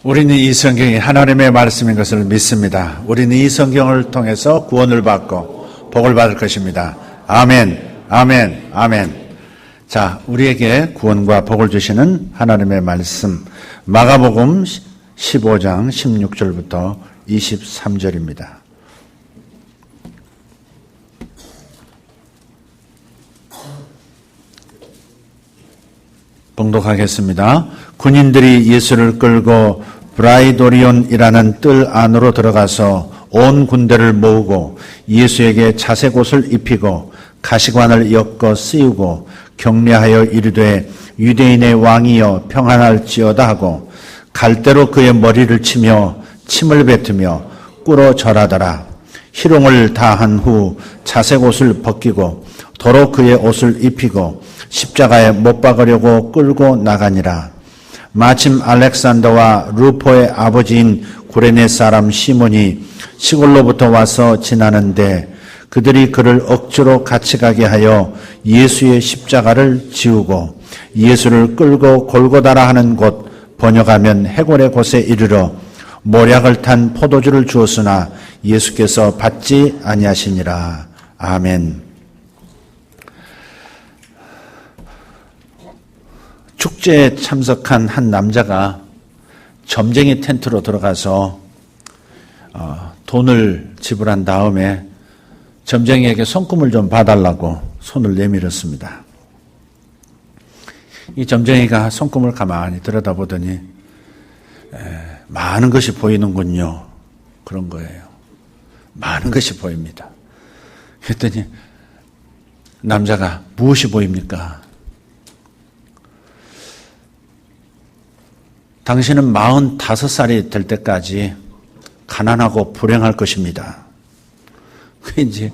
우리는 이 성경이 하나님의 말씀인 것을 믿습니다. 우리는 이 성경을 통해서 구원을 받고 복을 받을 것입니다. 아멘, 아멘, 아멘. 자, 우리에게 구원과 복을 주시는 하나님의 말씀, 마가복음 15장 16절부터 23절입니다. 봉독하겠습니다. 군인들이 예수를 끌고 브라이도리온이라는 뜰 안으로 들어가서 온 군대를 모으고 예수에게 자색 옷을 입히고 가시관을 엮어 씌우고 격려하여 이르되 유대인의 왕이여 평안할지어다 하고 갈대로 그의 머리를 치며 침을 뱉으며 꿇어 절하더라. 희롱을 다한 후 자색 옷을 벗기고 도로 그의 옷을 입히고 십자가에 못 박으려고 끌고 나가니라. 마침 알렉산더와 루포의 아버지인 구레네 사람 시몬이 시골로부터 와서 지나는데 그들이 그를 억지로 같이 가게 하여 예수의 십자가를 지우고 예수를 끌고 골고다라 하는 곳, 번역하면 해골의 곳에 이르러 모략을 탄 포도주를 주었으나 예수께서 받지 아니하시니라. 아멘. 축제에 참석한 한 남자가 점쟁이 텐트로 들어가서 돈을 지불한 다음에 점쟁이에게 손금을 좀 봐달라고 손을 내밀었습니다. 이 점쟁이가 손금을 가만히 들여다보더니 많은 것이 보이는군요. 그런 거예요. 많은 것이 보입니다. 그랬더니 남자가 무엇이 보입니까? 당신은 45살이 될 때까지 가난하고 불행할 것입니다. 이제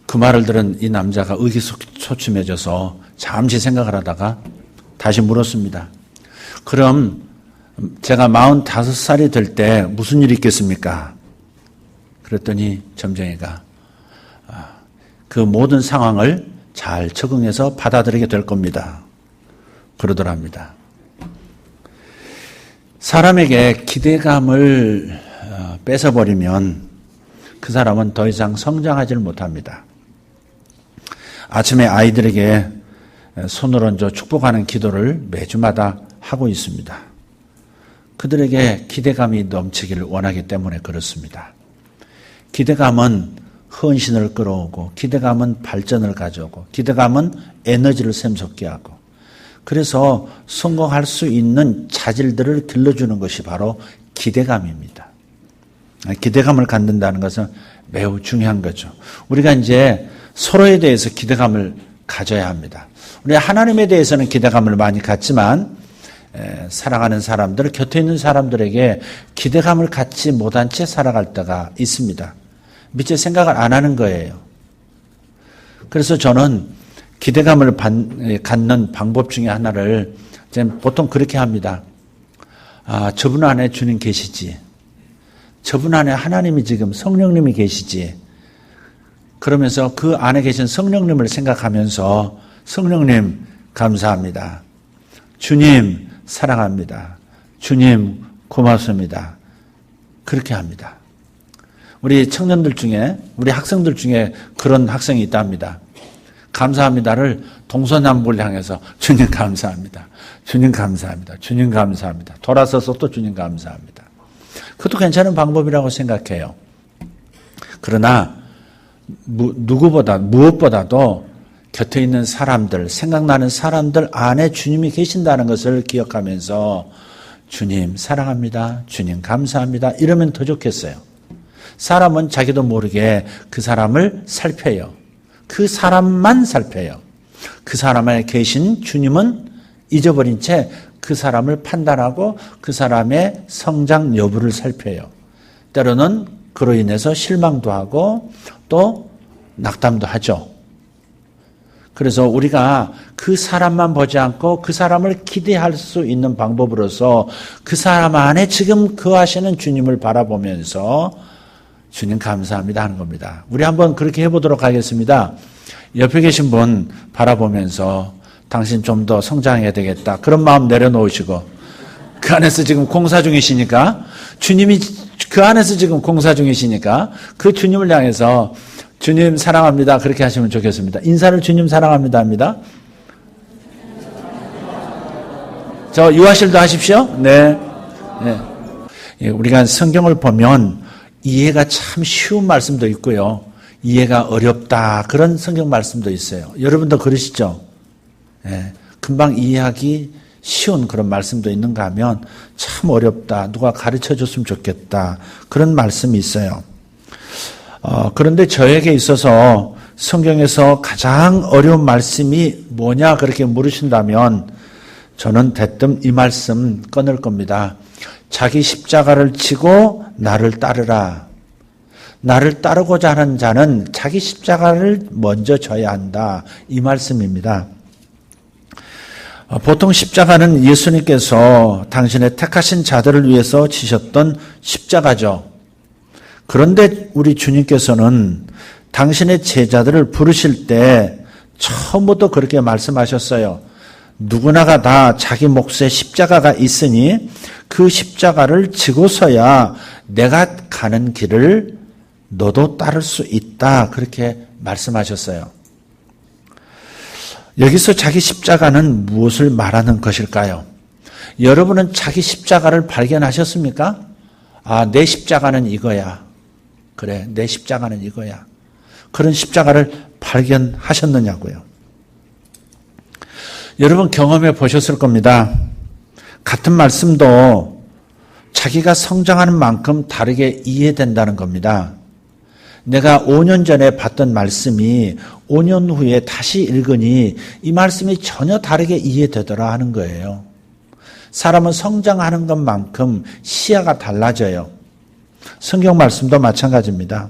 그 말을 들은 이 남자가 의기소침해져서 잠시 생각을 하다가 다시 물었습니다. 그럼 제가 45살이 될 때 무슨 일이 있겠습니까? 그랬더니 점쟁이가 그 모든 상황을 잘 적응해서 받아들이게 될 겁니다. 그러더랍니다. 사람에게 기대감을 뺏어버리면 그 사람은 더 이상 성장하지를 못합니다. 아침에 아이들에게 손을 얹어 축복하는 기도를 매주마다 하고 있습니다. 그들에게 기대감이 넘치기를 원하기 때문에 그렇습니다. 기대감은 헌신을 끌어오고 기대감은 발전을 가져오고 기대감은 에너지를 샘솟게 하고 그래서 성공할 수 있는 자질들을 길러주는 것이 바로 기대감입니다. 기대감을 갖는다는 것은 매우 중요한 거죠. 우리가 이제 서로에 대해서 기대감을 가져야 합니다. 우리 하나님에 대해서는 기대감을 많이 갖지만 살아가는 사람들, 곁에 있는 사람들에게 기대감을 갖지 못한 채 살아갈 때가 있습니다. 미처 생각을 안 하는 거예요. 그래서 저는 기대감을 갖는 방법 중에 하나를 보통 그렇게 합니다. 저분 안에 주님 계시지. 저분 안에 하나님이 지금 성령님이 계시지. 그러면서 그 안에 계신 성령님을 생각하면서 성령님 감사합니다. 주님 사랑합니다. 주님 고맙습니다. 그렇게 합니다. 우리 청년들 중에 우리 학생들 중에 그런 학생이 있답니다. 감사합니다를 동서남북을 향해서 주님 감사합니다. 주님 감사합니다. 주님 감사합니다. 돌아서서 또 주님 감사합니다. 그것도 괜찮은 방법이라고 생각해요. 그러나 무엇보다도 곁에 있는 사람들, 생각나는 사람들 안에 주님이 계신다는 것을 기억하면서 주님 사랑합니다. 주님 감사합니다. 이러면 더 좋겠어요. 사람은 자기도 모르게 그 사람을 살펴요. 그 사람만 살펴요. 그 사람 안에 계신 주님은 잊어버린 채 그 사람을 판단하고 그 사람의 성장 여부를 살펴요. 때로는 그로 인해서 실망도 하고 또 낙담도 하죠. 그래서 우리가 그 사람만 보지 않고 그 사람을 기대할 수 있는 방법으로서 그 사람 안에 지금 거하시는 주님을 바라보면서 주님 감사합니다 하는 겁니다. 우리 한번 그렇게 해보도록 하겠습니다. 옆에 계신 분 바라보면서 당신 좀 더 성장해야 되겠다. 그런 마음 내려놓으시고 그 안에서 지금 공사 중이시니까, 주님이 그 안에서 지금 공사 중이시니까, 그 주님을 향해서 주님 사랑합니다. 그렇게 하시면 좋겠습니다. 인사를 주님 사랑합니다 합니다. 저 유아실도 하십시오. 네. 네. 우리가 성경을 보면 이해가 참 쉬운 말씀도 있고요. 이해가 어렵다. 그런 성경 말씀도 있어요. 여러분도 그러시죠? 네. 금방 이해하기 쉬운 그런 말씀도 있는가 하면 참 어렵다. 누가 가르쳐 줬으면 좋겠다. 그런 말씀이 있어요. 그런데 저에게 있어서 성경에서 가장 어려운 말씀이 뭐냐 그렇게 물으신다면 저는 대뜸 이 말씀 꺼낼 겁니다. 자기 십자가를 지고 나를 따르라. 나를 따르고자 하는 자는 자기 십자가를 먼저 져야 한다. 이 말씀입니다. 보통 십자가는 예수님께서 당신의 택하신 자들을 위해서 지셨던 십자가죠. 그런데 우리 주님께서는 당신의 제자들을 부르실 때 처음부터 그렇게 말씀하셨어요. 누구나가 다 자기 몫에 십자가가 있으니 그 십자가를 지고서야 내가 가는 길을 너도 따를 수 있다. 그렇게 말씀하셨어요. 여기서 자기 십자가는 무엇을 말하는 것일까요? 여러분은 자기 십자가를 발견하셨습니까? 아, 내 십자가는 이거야. 그래, 내 십자가는 이거야. 그런 십자가를 발견하셨느냐고요. 여러분 경험해 보셨을 겁니다. 같은 말씀도 자기가 성장하는 만큼 다르게 이해된다는 겁니다. 내가 5년 전에 봤던 말씀이 5년 후에 다시 읽으니 이 말씀이 전혀 다르게 이해되더라 하는 거예요. 사람은 성장하는 것만큼 시야가 달라져요. 성경 말씀도 마찬가지입니다.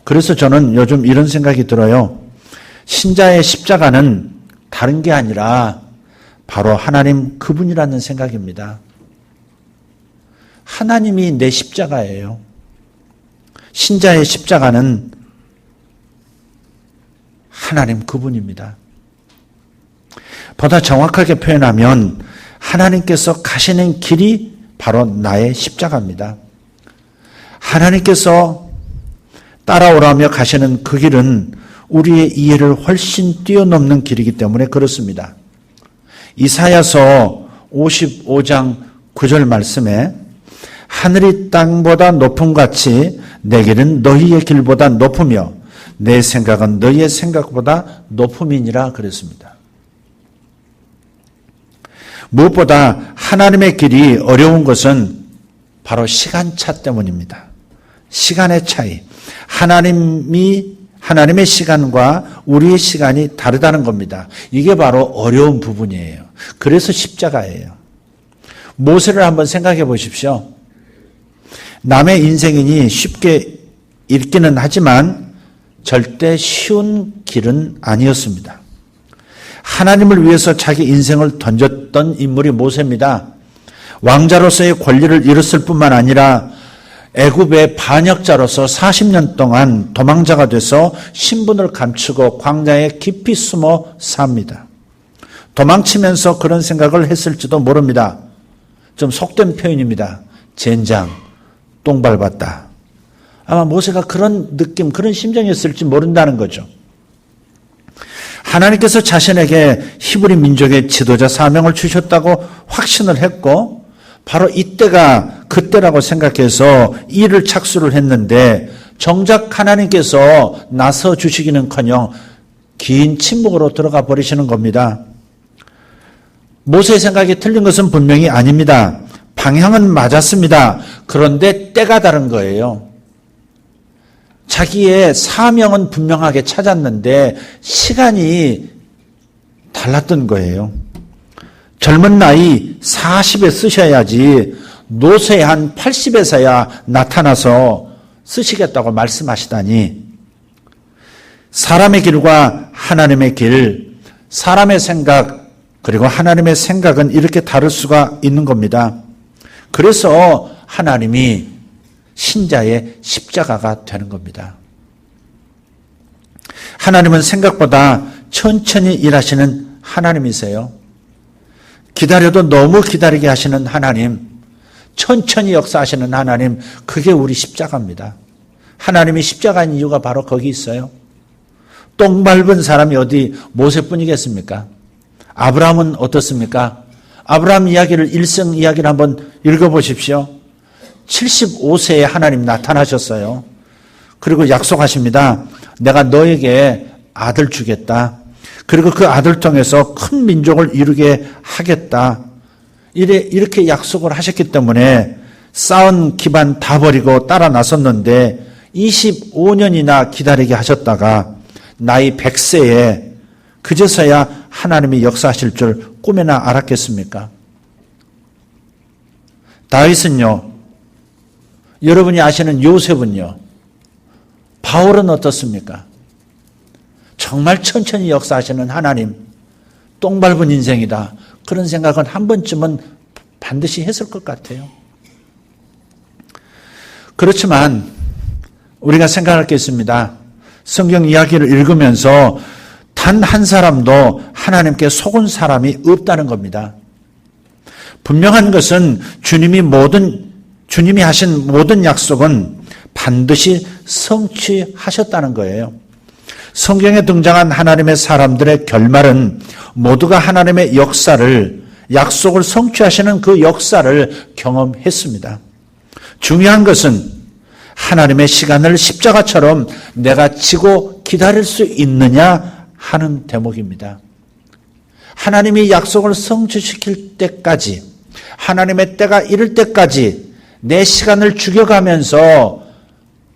그래서 저는 요즘 이런 생각이 들어요. 신자의 십자가는 다른 게 아니라 바로 하나님 그분이라는 생각입니다. 하나님이 내 십자가예요. 신자의 십자가는 하나님 그분입니다. 보다 정확하게 표현하면 하나님께서 가시는 길이 바로 나의 십자가입니다. 하나님께서 따라오라며 가시는 그 길은 우리의 이해를 훨씬 뛰어넘는 길이기 때문에 그렇습니다. 이사야서 55장 9절 말씀에 하늘이 땅보다 높음 같이 내 길은 너희의 길보다 높으며 내 생각은 너희의 생각보다 높음이니라 그랬습니다. 무엇보다 하나님의 길이 어려운 것은 바로 시간차 때문입니다. 시간의 차이. 하나님의 시간과 우리의 시간이 다르다는 겁니다. 이게 바로 어려운 부분이에요. 그래서 십자가예요. 모세를 한번 생각해 보십시오. 남의 인생이니 쉽게 읽기는 하지만 절대 쉬운 길은 아니었습니다. 하나님을 위해서 자기 인생을 던졌던 인물이 모세입니다. 왕자로서의 권리를 잃었을 뿐만 아니라 애굽의 반역자로서 40년 동안 도망자가 돼서 신분을 감추고 광야에 깊이 숨어 삽니다. 도망치면서 그런 생각을 했을지도 모릅니다. 좀 속된 표현입니다. 젠장, 똥 밟았다. 아마 모세가 그런 느낌, 그런 심정이었을지 모른다는 거죠. 하나님께서 자신에게 히브리 민족의 지도자 사명을 주셨다고 확신을 했고 바로 이때가 그때라고 생각해서 일을 착수를 했는데 정작 하나님께서 나서 주시기는커녕 긴 침묵으로 들어가 버리시는 겁니다. 모세의 생각이 틀린 것은 분명히 아닙니다. 방향은 맞았습니다. 그런데 때가 다른 거예요. 자기의 사명은 분명하게 찾았는데 시간이 달랐던 거예요. 젊은 나이 40에 쓰셔야지 노쇠한 80에서야 나타나서 쓰시겠다고 말씀하시다니 사람의 길과 하나님의 길, 사람의 생각 그리고 하나님의 생각은 이렇게 다를 수가 있는 겁니다. 그래서 하나님이 신자의 십자가가 되는 겁니다. 하나님은 생각보다 천천히 일하시는 하나님이세요. 기다려도 너무 기다리게 하시는 하나님, 천천히 역사하시는 하나님, 그게 우리 십자가입니다. 하나님이 십자가인 이유가 바로 거기 있어요. 똥 밟은 사람이 어디 모세뿐이겠습니까? 아브라함은 어떻습니까? 아브라함 이야기를 일생 이야기를 한번 읽어보십시오. 75세에 하나님 나타나셨어요. 그리고 약속하십니다. 내가 너에게 아들 주겠다. 그리고 그 아들 통해서 큰 민족을 이루게 하겠다. 이렇게 약속을 하셨기 때문에 쌓은 기반 다 버리고 따라 나섰는데 25년이나 기다리게 하셨다가 나이 100세에 그제서야 하나님이 역사하실 줄 꿈에나 알았겠습니까? 다윗은요, 여러분이 아시는 요셉은요, 바울은 어떻습니까? 정말 천천히 역사하시는 하나님, 똥 밟은 인생이다. 그런 생각은 한 번쯤은 반드시 했을 것 같아요. 그렇지만 우리가 생각할 게 있습니다. 성경 이야기를 읽으면서 단 한 사람도 하나님께 속은 사람이 없다는 겁니다. 분명한 것은 주님이 하신 모든 약속은 반드시 성취하셨다는 거예요. 성경에 등장한 하나님의 사람들의 결말은 모두가 하나님의 약속을 성취하시는 그 역사를 경험했습니다. 중요한 것은 하나님의 시간을 십자가처럼 내가 지고 기다릴 수 있느냐 하는 대목입니다. 하나님이 약속을 성취시킬 때까지, 하나님의 때가 이를 때까지 내 시간을 죽여가면서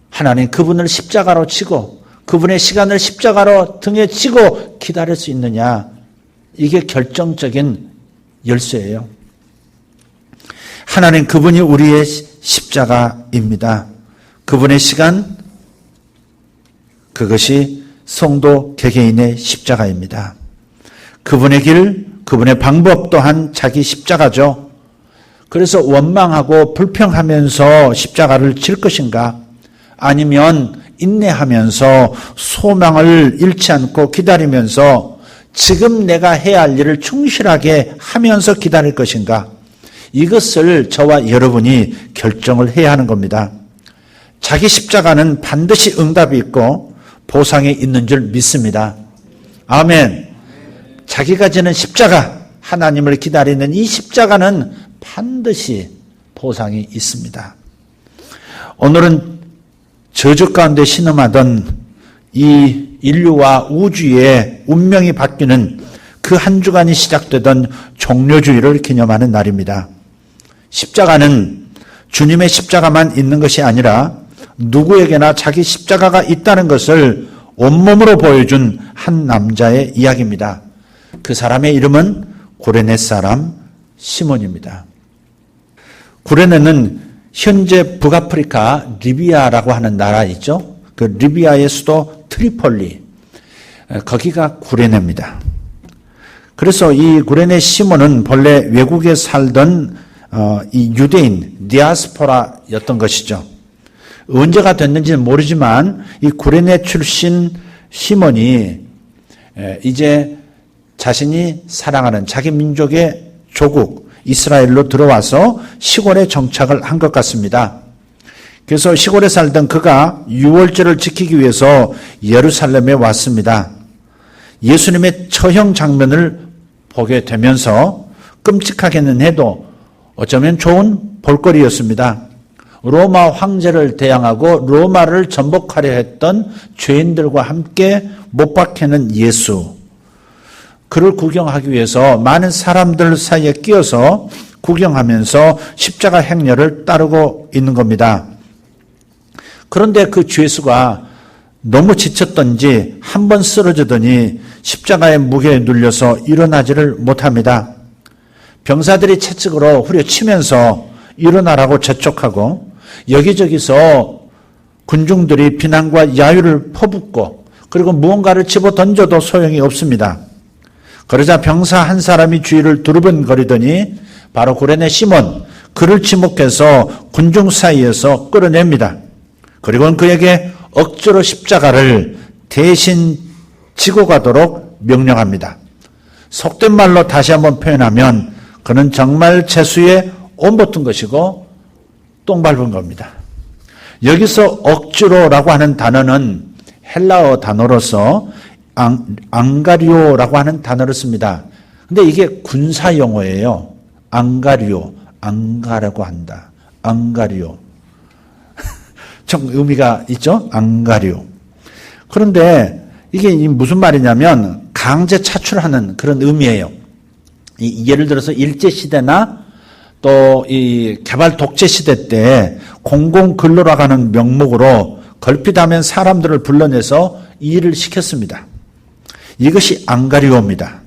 하나님 그분을 십자가로 치고 그분의 시간을 십자가로 등에 치고 기다릴 수 있느냐, 이게 결정적인 열쇠예요. 하나님 그분이 우리의 십자가입니다. 그분의 시간, 그것이 성도 개개인의 십자가입니다. 그분의 길, 그분의 방법 또한 자기 십자가죠. 그래서 원망하고 불평하면서 십자가를 칠 것인가? 아니면 인내하면서 소망을 잃지 않고 기다리면서 지금 내가 해야 할 일을 충실하게 하면서 기다릴 것인가? 이것을 저와 여러분이 결정을 해야 하는 겁니다. 자기 십자가는 반드시 응답이 있고 보상이 있는 줄 믿습니다. 아멘. 자기가 지는 십자가, 하나님을 기다리는 이 십자가는 반드시 보상이 있습니다. 오늘은 저주 가운데 신음하던 이 인류와 우주의 운명이 바뀌는 그 한 주간이 시작되던 종료주의를 기념하는 날입니다. 십자가는 주님의 십자가만 있는 것이 아니라 누구에게나 자기 십자가가 있다는 것을 온몸으로 보여준 한 남자의 이야기입니다. 그 사람의 이름은 구레네 사람 시몬입니다. 구레네는 현재 북아프리카 리비아라고 하는 나라 있죠. 그 리비아의 수도 트리폴리, 거기가 구레네입니다. 그래서 이 구레네 시몬은 본래 외국에 살던 이 유대인 디아스포라였던 것이죠. 언제가 됐는지는 모르지만 이 구레네 출신 시몬이 이제 자신이 사랑하는 자기 민족의 조국 이스라엘로 들어와서 시골에 정착을 한 것 같습니다. 그래서 시골에 살던 그가 유월절을 지키기 위해서 예루살렘에 왔습니다. 예수님의 처형 장면을 보게 되면서 끔찍하게는 해도 어쩌면 좋은 볼거리였습니다. 로마 황제를 대항하고 로마를 전복하려 했던 죄인들과 함께 못 박히는 예수, 그를 구경하기 위해서 많은 사람들 사이에 끼어서 구경하면서 십자가 행렬을 따르고 있는 겁니다. 그런데 그 죄수가 너무 지쳤던지 한 번 쓰러지더니 십자가의 무게에 눌려서 일어나지를 못합니다. 병사들이 채찍으로 후려치면서 일어나라고 재촉하고 여기저기서 군중들이 비난과 야유를 퍼붓고 그리고 무언가를 집어 던져도 소용이 없습니다. 그러자 병사 한 사람이 주위를 두루번거리더니 바로 구레네 시몬, 그를 지목해서 군중 사이에서 끌어냅니다. 그리고는 그에게 억지로 십자가를 대신 지고 가도록 명령합니다. 속된 말로 다시 한번 표현하면 그는 정말 재수에 옷 벗은 것이고 똥 밟은 겁니다. 여기서 억지로라고 하는 단어는 헬라어 단어로서 앙가리오라고 하는 단어를 씁니다. 근데 이게 군사 용어예요. 앙가리오, 앙가라고 한다. 앙가리오. 좀 의미가 있죠? 앙가리오. 그런데 이게 무슨 말이냐면 강제 차출하는 그런 의미예요. 예를 들어서 일제시대나 또 이 개발 독재 시대 때 공공근로라고 하는 명목으로 걸핏하면 사람들을 불러내서 일을 시켰습니다. 이것이 앙가리오입니다.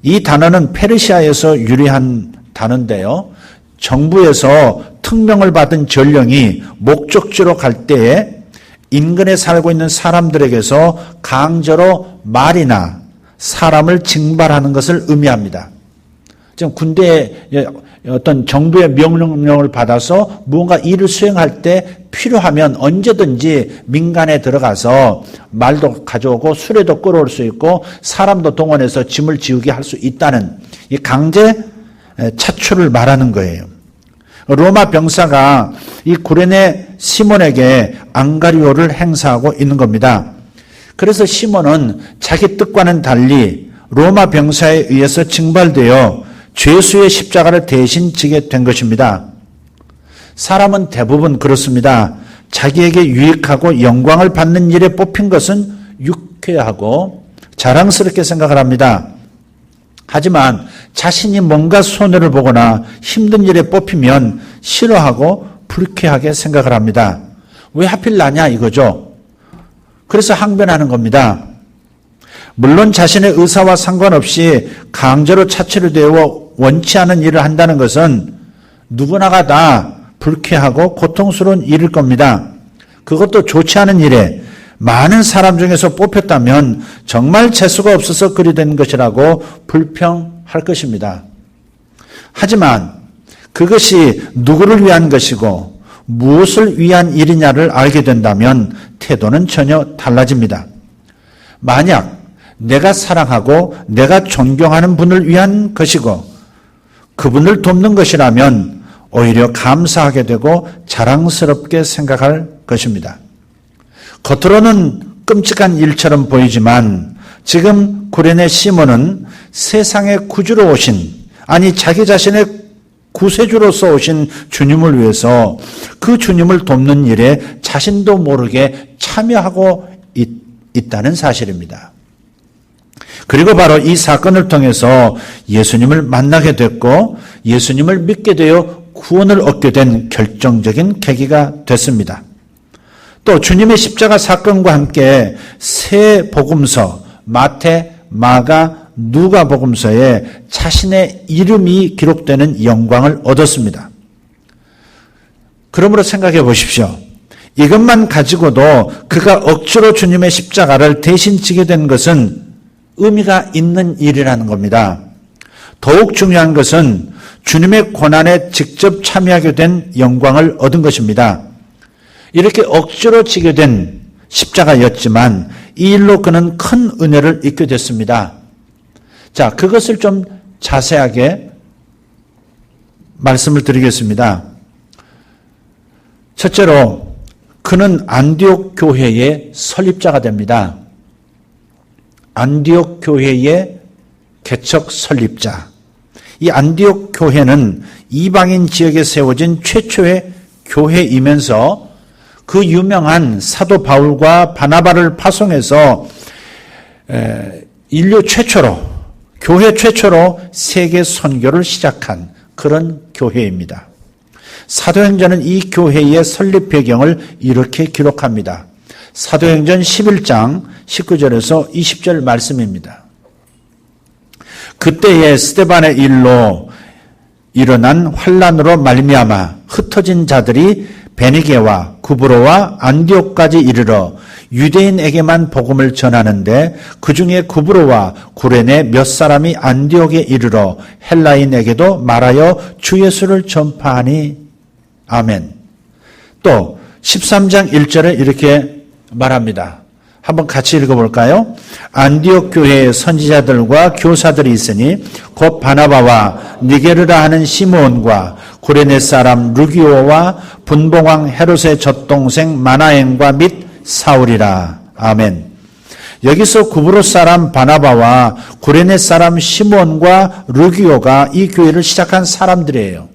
이 단어는 페르시아에서 유래한 단어인데요. 정부에서 특명을 받은 전령이 목적지로 갈 때에 인근에 살고 있는 사람들에게서 강제로 말이나 사람을 징발하는 것을 의미합니다. 지금 군대에 어떤 정부의 명령을 받아서 무언가 일을 수행할 때 필요하면 언제든지 민간에 들어가서 말도 가져오고 수레도 끌어올 수 있고 사람도 동원해서 짐을 지우게 할 수 있다는 이 강제 차출을 말하는 거예요. 로마 병사가 이 구레네 시몬에게 앙가리오를 행사하고 있는 겁니다. 그래서 시몬은 자기 뜻과는 달리 로마 병사에 의해서 징발되어 죄수의 십자가를 대신 지게 된 것입니다. 사람은 대부분 그렇습니다. 자기에게 유익하고 영광을 받는 일에 뽑힌 것은 유쾌하고 자랑스럽게 생각을 합니다. 하지만 자신이 뭔가 손해를 보거나 힘든 일에 뽑히면 싫어하고 불쾌하게 생각을 합니다. 왜 하필 나냐 이거죠. 그래서 항변하는 겁니다. 물론 자신의 의사와 상관없이 강제로 차출이 되어 원치 않은 일을 한다는 것은 누구나가 다 불쾌하고 고통스러운 일일 겁니다. 그것도 좋지 않은 일에 많은 사람 중에서 뽑혔다면 정말 재수가 없어서 그리 된 것이라고 불평할 것입니다. 하지만 그것이 누구를 위한 것이고 무엇을 위한 일이냐를 알게 된다면 태도는 전혀 달라집니다. 만약 내가 사랑하고 내가 존경하는 분을 위한 것이고 그분을 돕는 것이라면 오히려 감사하게 되고 자랑스럽게 생각할 것입니다. 겉으로는 끔찍한 일처럼 보이지만 지금 구레네 시몬은 세상의 구주로 오신, 아니 자기 자신의 구세주로서 오신 주님을 위해서 그 주님을 돕는 일에 자신도 모르게 참여하고 있다는 사실입니다. 그리고 바로 이 사건을 통해서 예수님을 만나게 됐고 예수님을 믿게 되어 구원을 얻게 된 결정적인 계기가 됐습니다. 또 주님의 십자가 사건과 함께 세 복음서 마태, 마가, 누가 복음서에 자신의 이름이 기록되는 영광을 얻었습니다. 그러므로 생각해 보십시오. 이것만 가지고도 그가 억지로 주님의 십자가를 대신 지게 된 것은 의미가 있는 일이라는 겁니다. 더욱 중요한 것은 주님의 고난에 직접 참여하게 된 영광을 얻은 것입니다. 이렇게 억지로 지게 된 십자가였지만 이 일로 그는 큰 은혜를 입게 됐습니다. 자, 그것을 좀 자세하게 말씀을 드리겠습니다. 첫째로 그는 안디옥 교회의 설립자가 됩니다. 안디옥 교회의 개척 설립자. 이 안디옥 교회는 이방인 지역에 세워진 최초의 교회이면서 그 유명한 사도 바울과 바나바를 파송해서 인류 최초로, 교회 최초로 세계 선교를 시작한 그런 교회입니다. 사도행전은 이 교회의 설립 배경을 이렇게 기록합니다. 사도행전 11장 19절에서 20절 말씀입니다. 그때에 스데반의 일로 일어난 환란으로 말미암아 흩어진 자들이 베니게와 구브로와 안디옥까지 이르러 유대인에게만 복음을 전하는데 그중에 구브로와 구레네 몇 사람이 안디옥에 이르러 헬라인에게도 말하여 주 예수를 전파하니 아멘. 또 13장 1절에 이렇게 말합니다. 한번 같이 읽어볼까요? 안디옥 교회에 선지자들과 교사들이 있으니 곧 바나바와 니게르라 하는 시므온과 구레네 사람 루기오와 분봉왕 헤롯의 젖동생 마나엔과 및 사울이라. 아멘. 여기서 구브로 사람 바나바와 구레네 사람 시므온과 루기오가 이 교회를 시작한 사람들이에요.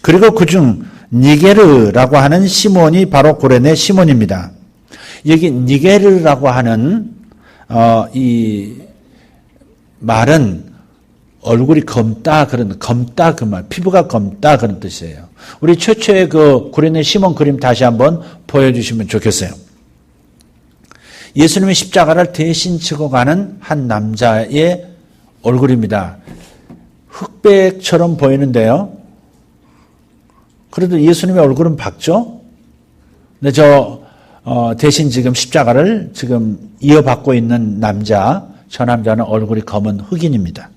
그리고 그중 니게르라고 하는 시몬이 바로 구레네 시몬입니다. 여기 니게르라고 하는 이 말은 얼굴이 검다 그 말, 피부가 검다 그런 뜻이에요. 우리 최초의 그 구레네 시몬 그림 다시 한번 보여주시면 좋겠어요. 예수님의 십자가를 대신 지고 가는 한 남자의 얼굴입니다. 흑백처럼 보이는데요. 그래도 예수님의 얼굴은 밝죠? 근데 대신 지금 십자가를 지금 이어받고 있는 저 남자는 얼굴이 검은 흑인입니다.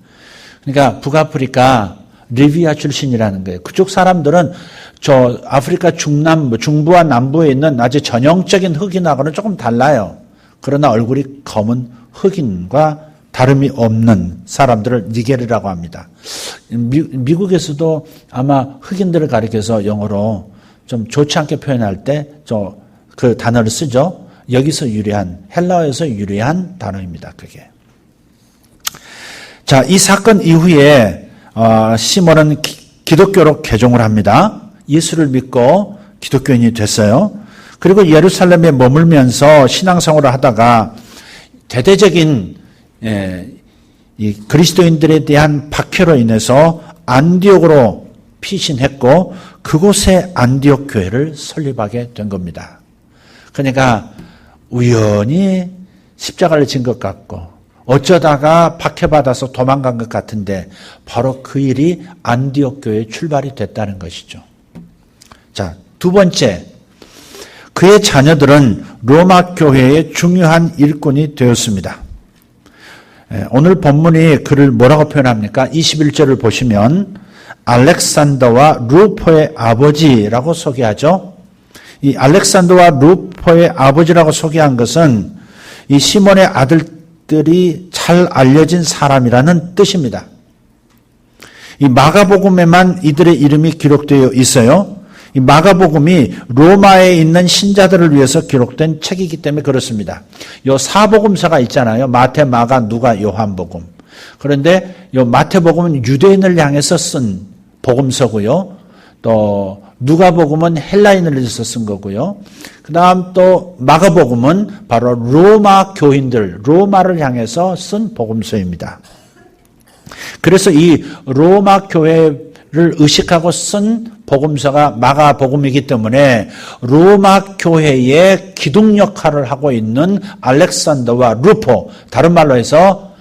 그러니까 북아프리카 리비아 출신이라는 거예요. 그쪽 사람들은 저 아프리카 중부와 남부에 있는 아주 전형적인 흑인하고는 조금 달라요. 그러나 얼굴이 검은 흑인과 다름이 없는 사람들을 니게르라고 합니다. 미국에서도 아마 흑인들을 가리켜서 영어로 좀 좋지 않게 표현할 때 그 단어를 쓰죠. 여기서 유래한, 헬라어에서 유래한 단어입니다. 그게. 자, 이 사건 이후에 시몬은 기독교로 개종을 합니다. 예수를 믿고 기독교인이 됐어요. 그리고 예루살렘에 머물면서 신앙생활을 하다가 대대적인 이 그리스도인들에 대한 박해로 인해서 안디옥으로 피신했고 그곳에 안디옥 교회를 설립하게 된 겁니다. 그러니까 우연히 십자가를 진 것 같고 어쩌다가 박해받아서 도망간 것 같은데 바로 그 일이 안디옥 교회의 출발이 됐다는 것이죠. 자, 두 번째, 그의 자녀들은 로마 교회의 중요한 일꾼이 되었습니다. 오늘 본문이 그를 뭐라고 표현합니까? 21절을 보시면 알렉산더와 루포의 아버지라고 소개하죠. 이 알렉산더와 루포의 아버지라고 소개한 것은 이 시몬의 아들들이 잘 알려진 사람이라는 뜻입니다. 이 마가복음에만 이들의 이름이 기록되어 있어요. 이 마가복음이 로마에 있는 신자들을 위해서 기록된 책이기 때문에 그렇습니다. 요 사복음서가 있잖아요. 마태, 마가, 누가, 요한복음. 그런데 요 마태복음은 유대인을 향해서 쓴 복음서고요. 또 누가복음은 헬라인을 위해서 쓴 거고요. 그 다음 또 마가복음은 바로 로마 교인들, 로마를 향해서 쓴 복음서입니다. 그래서 이 로마 교회를 의식하고 쓴 복음서가 마가복음이기 때문에 로마 교회의 기둥 역할을 하고 있는 알렉산더와 루포, 다른 말로 해서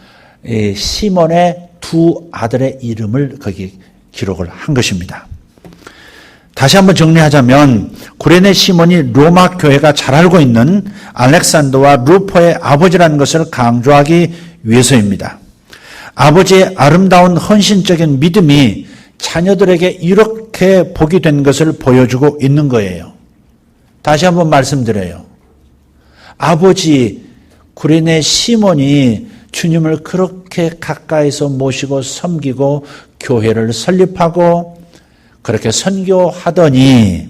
시몬의 두 아들의 이름을 거기 기록을 한 것입니다. 다시 한번 정리하자면 구레네 시몬이 로마 교회가 잘 알고 있는 알렉산더와 루포의 아버지라는 것을 강조하기 위해서입니다. 아버지의 아름다운 헌신적인 믿음이 자녀들에게 이렇게 복이 된 것을 보여주고 있는 거예요. 다시 한번 말씀드려요. 아버지 구레네 시몬이 주님을 그렇게 가까이서 모시고 섬기고 교회를 설립하고 그렇게 선교하더니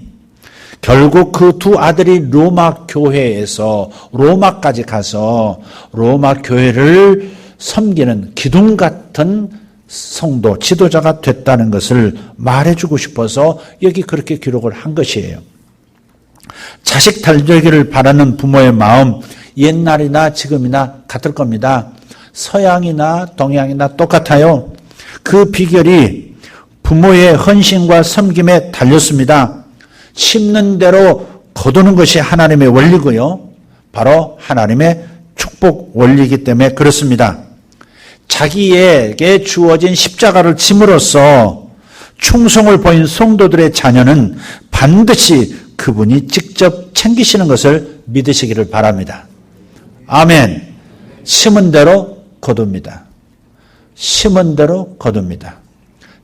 결국 그 두 아들이 로마 교회에서 로마까지 가서 로마 교회를 섬기는 기둥 같은 성도, 지도자가 됐다는 것을 말해주고 싶어서 여기 그렇게 기록을 한 것이에요. 자식 잘 되기를 바라는 부모의 마음 옛날이나 지금이나 같을 겁니다. 서양이나 동양이나 똑같아요. 그 비결이 부모의 헌신과 섬김에 달렸습니다. 심는 대로 거두는 것이 하나님의 원리고요. 바로 하나님의 축복 원리이기 때문에 그렇습니다. 자기에게 주어진 십자가를 짐으로써 충성을 보인 성도들의 자녀는 반드시 그분이 직접 챙기시는 것을 믿으시기를 바랍니다. 아멘. 심은 대로 거둡니다. 심은 대로 거둡니다.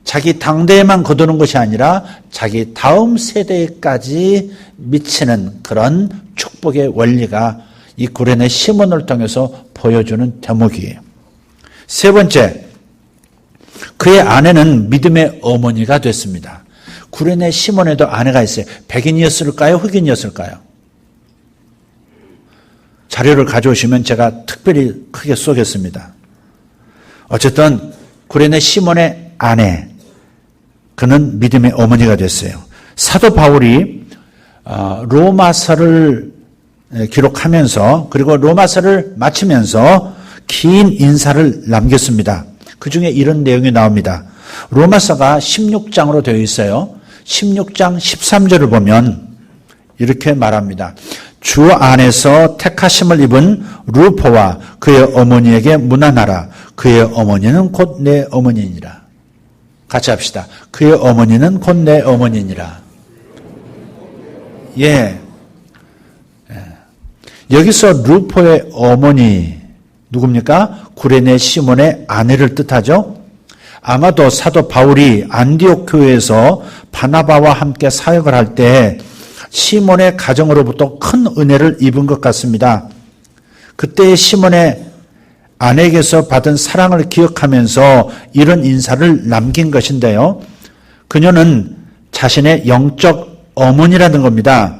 자기 당대에만 거두는 것이 아니라 자기 다음 세대까지 미치는 그런 축복의 원리가 이 구레네 시몬을 통해서 보여주는 대목이에요. 세 번째, 그의 아내는 믿음의 어머니가 됐습니다. 구레네 시몬에도 아내가 있어요. 백인이었을까요? 흑인이었을까요? 자료를 가져오시면 제가 특별히 크게 쏘겠습니다. 어쨌든 구레네 시몬의 아내, 그는 믿음의 어머니가 됐어요. 사도 바울이 로마서를 기록하면서 그리고 로마서를 마치면서 긴 인사를 남겼습니다. 그 중에 이런 내용이 나옵니다. 로마서가 16장으로 되어 있어요. 16장 13절을 보면 이렇게 말합니다. 주 안에서 택하심을 입은 루포와 그의 어머니에게 문안하라. 그의 어머니는 곧 내 어머니니라. 같이 합시다. 그의 어머니는 곧 내 어머니니라. 예. 여기서 루포의 어머니 누굽니까? 구레네 시몬의 아내를 뜻하죠. 아마도 사도 바울이 안디옥 교회에서 바나바와 함께 사역을 할 때 시몬의 가정으로부터 큰 은혜를 입은 것 같습니다. 그때의 시몬의 아내에게서 받은 사랑을 기억하면서 이런 인사를 남긴 것인데요. 그녀는 자신의 영적 어머니라는 겁니다.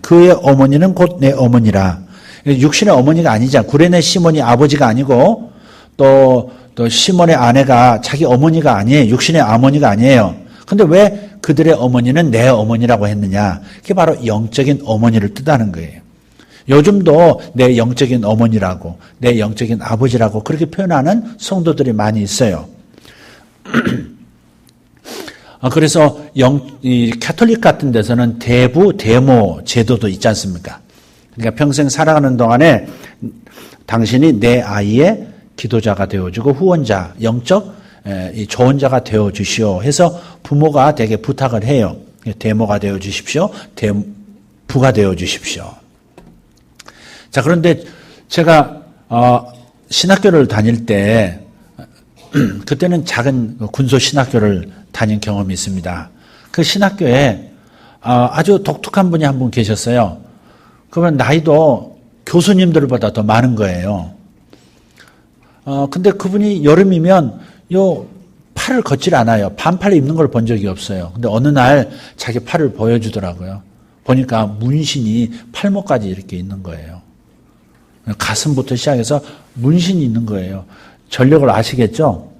그의 어머니는 곧 내 어머니라. 육신의 어머니가 아니죠. 구레네 시몬이 아버지가 아니고 또 시몬의 아내가 자기 어머니가 아니에요. 육신의 어머니가 아니에요. 근데 왜 그들의 어머니는 내 어머니라고 했느냐? 그게 바로 영적인 어머니를 뜻하는 거예요. 요즘도 내 영적인 어머니라고, 내 영적인 아버지라고 그렇게 표현하는 성도들이 많이 있어요. 그래서 이 가톨릭 같은 데서는 대부, 대모 제도도 있지 않습니까? 그러니까 평생 살아가는 동안에 당신이 내 아이의 기도자가 되어주고 후원자, 영적 조언자가 되어주시오 해서 부모가 되게 부탁을 해요. 대모가 되어주십시오. 부가 되어주십시오. 자, 그런데 제가 신학교를 다닐 때 그때는 작은 군소 신학교를 다닌 경험이 있습니다. 그 신학교에 아주 독특한 분이 한 분 계셨어요. 그러면 나이도 교수님들보다 더 많은 거예요. 근데 그분이 여름이면 팔을 걷질 않아요. 반팔 입는 걸 본 적이 없어요. 근데 어느 날 자기 팔을 보여주더라고요. 보니까 문신이 팔목까지 이렇게 있는 거예요. 가슴부터 시작해서 문신이 있는 거예요. 전력을 아시겠죠?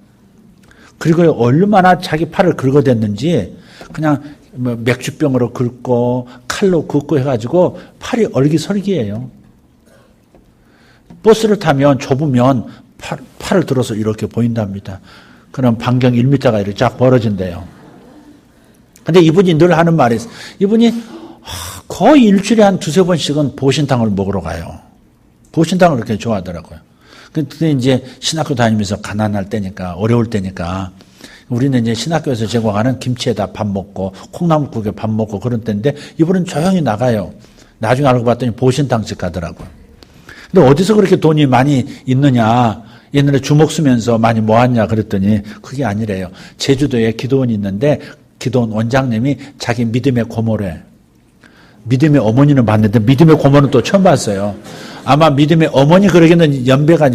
그리고 얼마나 자기 팔을 긁어댔는지 그냥 맥주병으로 긁고 칼로 긋고 해가지고 팔이 얼기설기예요. 버스를 타면 좁으면 팔을 들어서 이렇게 보인답니다. 그럼 반경 1m가 이렇게 쫙 벌어진대요. 근데 이분이 늘 하는 말이 있어요. 이분이 거의 일주일에 한 두세 번씩은 보신탕을 먹으러 가요. 보신탕을 그렇게 좋아하더라고요. 근데 이제 신학교 다니면서 가난할 때니까, 어려울 때니까, 우리는 이제 신학교에서 제공하는 김치에다 밥 먹고, 콩나물국에 밥 먹고 그런 때인데, 이분은 조용히 나가요. 나중에 알고 봤더니 보신탕집 가더라고요. 근데 어디서 그렇게 돈이 많이 있느냐, 옛날에 주먹 쓰면서 많이 모았냐 그랬더니 그게 아니래요. 제주도에 기도원이 있는데 기도원 원장님이 자기 믿음의 고모래. 믿음의 어머니는 봤는데 믿음의 고모는 또 처음 봤어요. 아마 믿음의 어머니 그러기는 연배가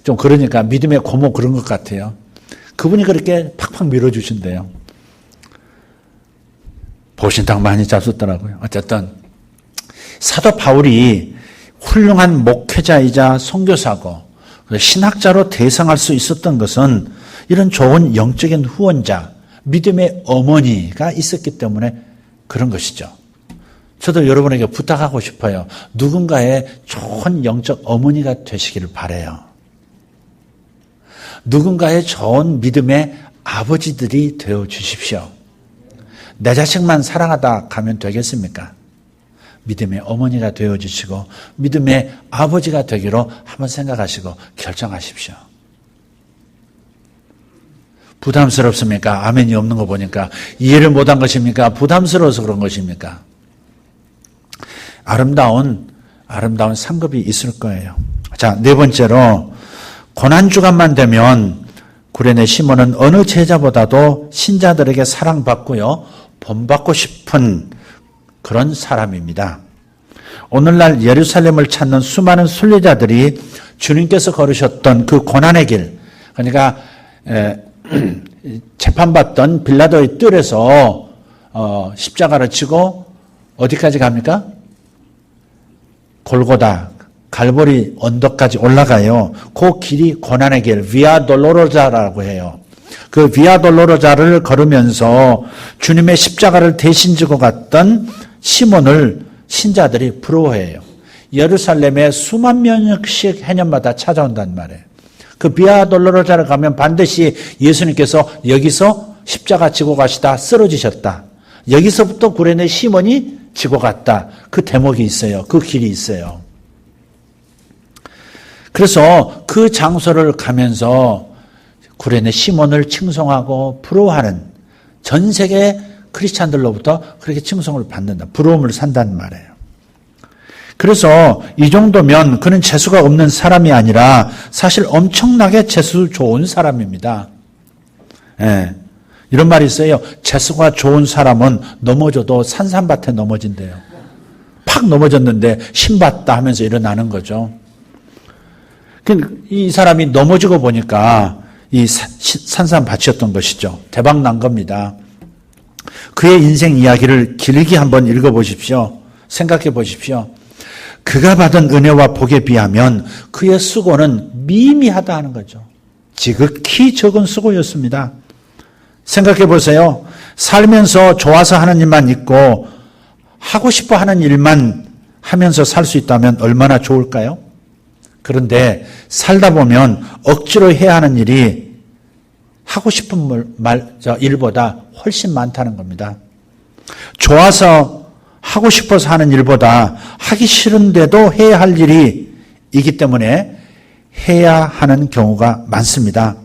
좀 그러니까 믿음의 고모 그런 것 같아요. 그분이 그렇게 팍팍 밀어주신대요. 보신탕 많이 잡수더라고요. 어쨌든 사도 바울이 훌륭한 목회자이자 선교사고 신학자로 대성할 수 있었던 것은 이런 좋은 영적인 후원자, 믿음의 어머니가 있었기 때문에 그런 것이죠. 저도 여러분에게 부탁하고 싶어요. 누군가의 좋은 영적 어머니가 되시기를 바라요. 누군가의 좋은 믿음의 아버지들이 되어 주십시오. 내 자식만 사랑하다 가면 되겠습니까? 믿음의 어머니가 되어주시고 믿음의 아버지가 되기로 한번 생각하시고 결정하십시오. 부담스럽습니까? 아멘이 없는 거 보니까 이해를 못한 것입니까? 부담스러워서 그런 것입니까? 아름다운 상급이 있을 거예요. 자, 네 번째로 고난주간만 되면 구레네 시몬은 어느 제자보다도 신자들에게 사랑받고요, 본받고 싶은 그런 사람입니다. 오늘날 예루살렘을 찾는 수많은 순례자들이 주님께서 걸으셨던 그 고난의 길, 그러니까 재판받던 빌라도의 뜰에서 십자가를 지고 어디까지 갑니까? 골고다, 갈보리 언덕까지 올라가요. 그 길이 고난의 길, 비아 돌로로자라고 해요. 그 비아 돌로로자를 걸으면서 주님의 십자가를 대신 지고 갔던 시몬을 신자들이 부러워해요. 예루살렘에 수만 명씩 해년마다 찾아온단 말이에요. 그 비아 돌로로자를 가면 반드시 예수님께서 여기서 십자가 지고 가시다 쓰러지셨다. 여기서부터 구레네 시몬이 지고 갔다. 그 대목이 있어요. 그 길이 있어요. 그래서 그 장소를 가면서 구레네 시몬을 칭송하고 부러워하는 전 세계 크리스찬들로부터 그렇게 칭송을 받는다. 부러움을 산단 말이에요. 그래서 이 정도면 그는 재수가 없는 사람이 아니라 사실 엄청나게 재수 좋은 사람입니다. 예. 이런 말이 있어요. 재수가 좋은 사람은 넘어져도 산산밭에 넘어진대요. 팍 넘어졌는데 신봤다 하면서 일어나는 거죠. 이 사람이 넘어지고 보니까 이 산산밭이었던 것이죠. 대박 난 겁니다. 그의 인생 이야기를 길게 한번 읽어보십시오. 생각해 보십시오. 그가 받은 은혜와 복에 비하면 그의 수고는 미미하다 하는 거죠. 지극히 적은 수고였습니다. 생각해 보세요. 살면서 좋아서 하는 일만 있고 하고 싶어 하는 일만 하면서 살 수 있다면 얼마나 좋을까요? 그런데 살다 보면 억지로 해야 하는 일이 하고 싶은 일보다 훨씬 많다는 겁니다. 좋아서 하고 싶어서 하는 일보다 하기 싫은데도 해야 할 일이 있기 때문에 해야 하는 경우가 많습니다.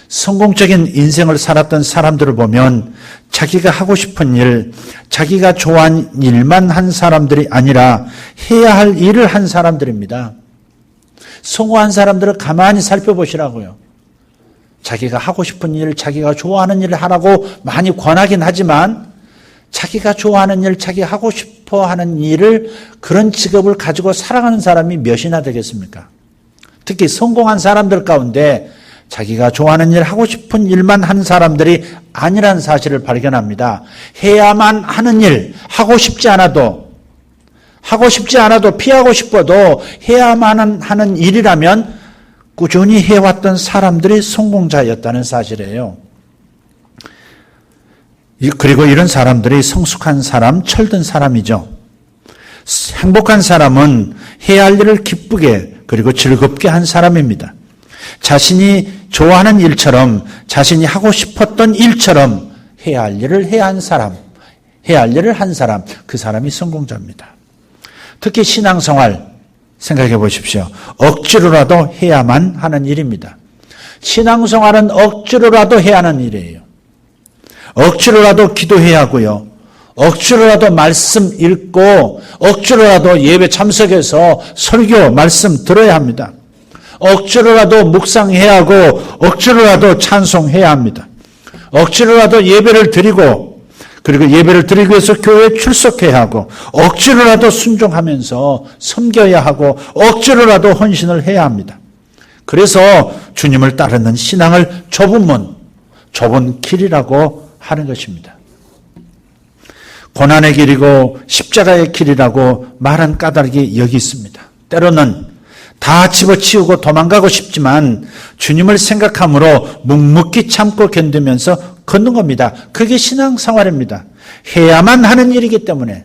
성공적인 인생을 살았던 사람들을 보면 자기가 하고 싶은 일, 자기가 좋아하는 일만 한 사람들이 아니라 해야 할 일을 한 사람들입니다. 성공한 사람들을 가만히 살펴보시라고요. 자기가 하고 싶은 일, 자기가 좋아하는 일을 하라고 많이 권하긴 하지만 자기가 좋아하는 일, 자기가 하고 싶어 하는 일을 그런 직업을 가지고 살아가는 사람이 몇이나 되겠습니까? 특히 성공한 사람들 가운데 자기가 좋아하는 일, 하고 싶은 일만 한 사람들이 아니라는 사실을 발견합니다. 해야만 하는 일, 하고 싶지 않아도 피하고 싶어도 해야만 하는 일이라면 꾸준히 해왔던 사람들이 성공자였다는 사실이에요. 그리고 이런 사람들이 성숙한 사람, 철든 사람이죠. 행복한 사람은 해야 할 일을 기쁘게 그리고 즐겁게 한 사람입니다. 자신이 좋아하는 일처럼, 자신이 하고 싶었던 일처럼 해야 할 일을 한 사람, 그 사람이 성공자입니다. 특히 신앙생활 생각해 보십시오. 억지로라도 해야만 하는 일입니다. 신앙생활은 억지로라도 해야 하는 일이에요. 억지로라도 기도해야 하고요. 억지로라도 말씀 읽고 억지로라도 예배 참석해서 설교 말씀 들어야 합니다. 억지로라도 묵상해야 하고 억지로라도 찬송해야 합니다. 억지로라도 예배를 드리고 그리고 예배를 드리기 위해서 교회에 출석해야 하고 억지로라도 순종하면서 섬겨야 하고 억지로라도 헌신을 해야 합니다. 그래서 주님을 따르는 신앙을 좁은 길이라고 하는 것입니다. 고난의 길이고 십자가의 길이라고 말한 까닭이 여기 있습니다. 때로는 다 집어치우고 도망가고 싶지만 주님을 생각함으로 묵묵히 참고 견디면서 걷는 겁니다. 그게 신앙생활입니다. 해야만 하는 일이기 때문에,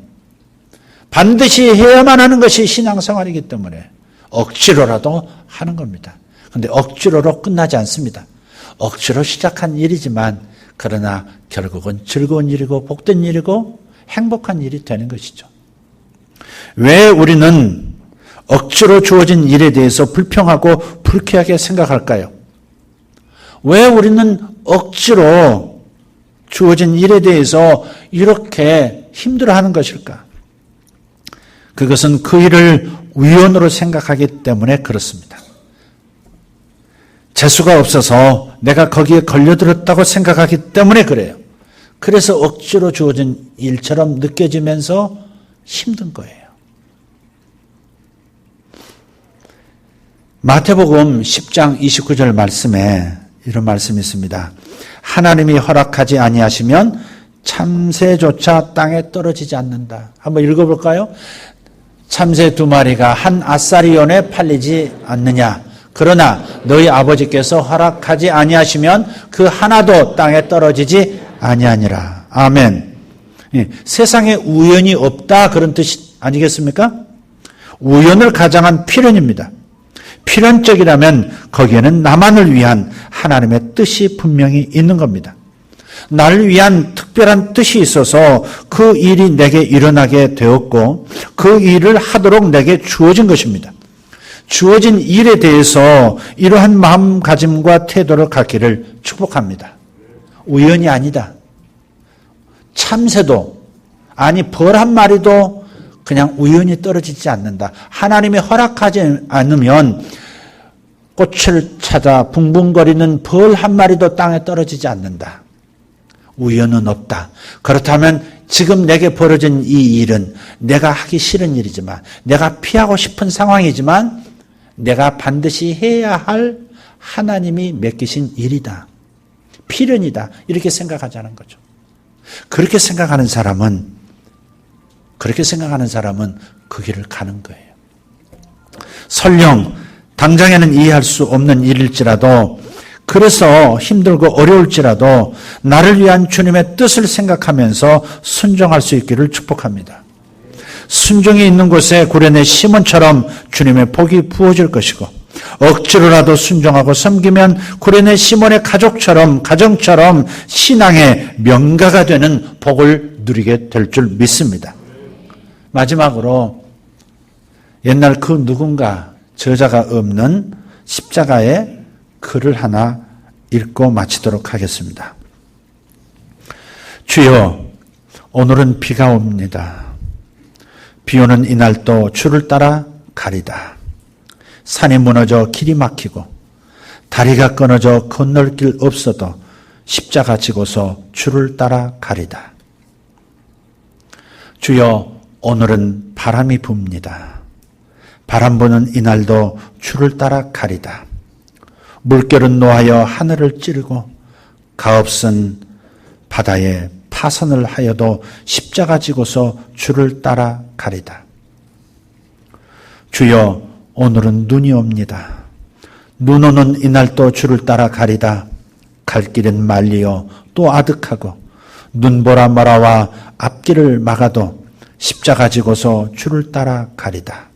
반드시 해야만 하는 것이 신앙생활이기 때문에 억지로라도 하는 겁니다. 그런데 억지로로 끝나지 않습니다. 억지로 시작한 일이지만 그러나 결국은 즐거운 일이고 복된 일이고 행복한 일이 되는 것이죠. 왜 우리는 억지로 주어진 일에 대해서 불평하고 불쾌하게 생각할까요? 왜 우리는 억지로 주어진 일에 대해서 이렇게 힘들어하는 것일까? 그것은 그 일을 위헌으로 생각하기 때문에 그렇습니다. 재수가 없어서 내가 거기에 걸려들었다고 생각하기 때문에 그래요. 그래서 억지로 주어진 일처럼 느껴지면서 힘든 거예요. 마태복음 10장 29절 말씀에 이런 말씀이 있습니다. 하나님이 허락하지 아니하시면 참새조차 땅에 떨어지지 않는다. 한번 읽어볼까요? 참새 2마리가 한 아사리온에 팔리지 않느냐. 그러나 너희 아버지께서 허락하지 아니하시면 그 하나도 땅에 떨어지지 아니하니라. 아멘. 세상에 우연이 없다 그런 뜻 아니겠습니까? 우연을 가장한 필연입니다. 필연적이라면 거기에는 나만을 위한 하나님의 뜻이 분명히 있는 겁니다. 나를 위한 특별한 뜻이 있어서 그 일이 내게 일어나게 되었고 그 일을 하도록 내게 주어진 것입니다. 주어진 일에 대해서 이러한 마음가짐과 태도를 갖기를 축복합니다. 우연이 아니다. 참새도 아니 벌 한 마리도 그냥 우연히 떨어지지 않는다. 하나님이 허락하지 않으면 꽃을 찾아 붕붕거리는 벌 한 마리도 땅에 떨어지지 않는다. 우연은 없다. 그렇다면 지금 내게 벌어진 이 일은 내가 하기 싫은 일이지만 내가 피하고 싶은 상황이지만 내가 반드시 해야 할 하나님이 맡기신 일이다. 필연이다. 이렇게 생각하자는 거죠. 그렇게 생각하는 사람은 그 길을 가는 거예요. 설령 당장에는 이해할 수 없는 일일지라도 그래서 힘들고 어려울지라도 나를 위한 주님의 뜻을 생각하면서 순종할 수 있기를 축복합니다. 순종이 있는 곳에 구레네 시몬처럼 주님의 복이 부어질 것이고 억지로라도 순종하고 섬기면 구레네 시몬의 가정처럼 신앙의 명가가 되는 복을 누리게 될 줄 믿습니다. 마지막으로 옛날 그 누군가 저자가 없는 십자가의 글을 하나 읽고 마치도록 하겠습니다. 주여, 오늘은 비가 옵니다. 비 오는 이날도 주를 따라 가리다. 산이 무너져 길이 막히고 다리가 끊어져 건널 길 없어도 십자가 지고서 주를 따라 가리다. 주여, 오늘은 바람이 붑니다. 바람 부는 이날도 주를 따라 가리다. 물결은 노하여 하늘을 찌르고 가엾은 바다에 파선을 하여도 십자가 지고서 주를 따라 가리다. 주여, 오늘은 눈이 옵니다. 눈 오는 이날도 주를 따라 가리다. 갈 길은 말리어 또 아득하고 눈보라 말아와 앞길을 막아도 십자가 지고서 주를 따라 가리다.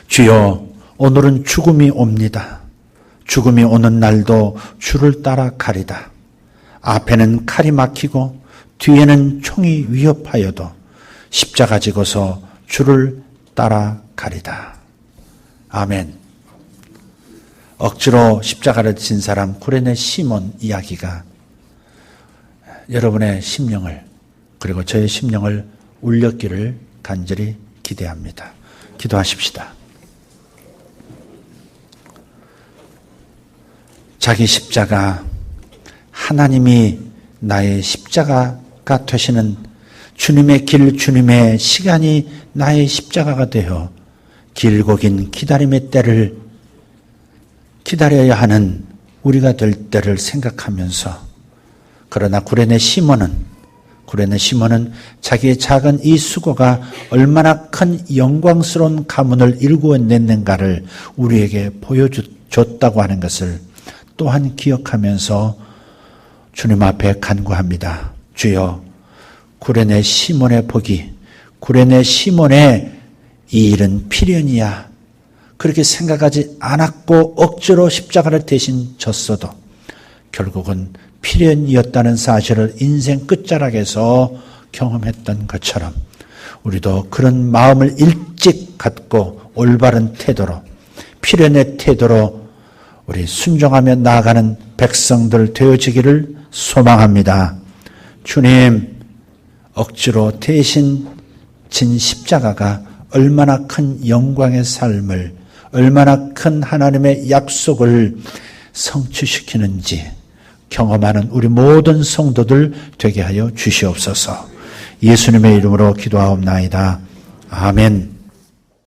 주여, 오늘은 죽음이 옵니다. 죽음이 오는 날도 주를 따라 가리다. 앞에는 칼이 막히고 뒤에는 총이 위협하여도 십자가 지고서 주를 따라 가리다. 아멘. 억지로 십자가를 진 사람 구레네 시몬 이야기가 여러분의 심령을 그리고 저의 심령을 울렸기를 간절히 기대합니다. 기도하십시다. 자기 십자가, 하나님이 나의 십자가가 되시는 주님의 길, 주님의 시간이 나의 십자가가 되어 길고 긴 기다림의 때를 기다려야 하는 우리가 될 때를 생각하면서 그러나 구레네 시몬은 자기의 작은 이 수고가 얼마나 큰 영광스러운 가문을 일구어냈는가를 우리에게 보여줬다고 하는 것을 또한 기억하면서 주님 앞에 간구합니다. 주여, 구레네 시몬의 복이, 구레네 시몬의 이 일은 필연이야. 그렇게 생각하지 않았고 억지로 십자가를 대신 졌어도 결국은 필연이었다는 사실을 인생 끝자락에서 경험했던 것처럼 우리도 그런 마음을 일찍 갖고 올바른 태도로, 필연의 태도로 우리 순종하며 나아가는 백성들 되어지기를 소망합니다. 주님, 억지로 대신 진 십자가가 얼마나 큰 영광의 삶을, 얼마나 큰 하나님의 약속을 성취시키는지 경험하는 우리 모든 성도들 되게 하여 주시옵소서. 예수님의 이름으로 기도하옵나이다. 아멘.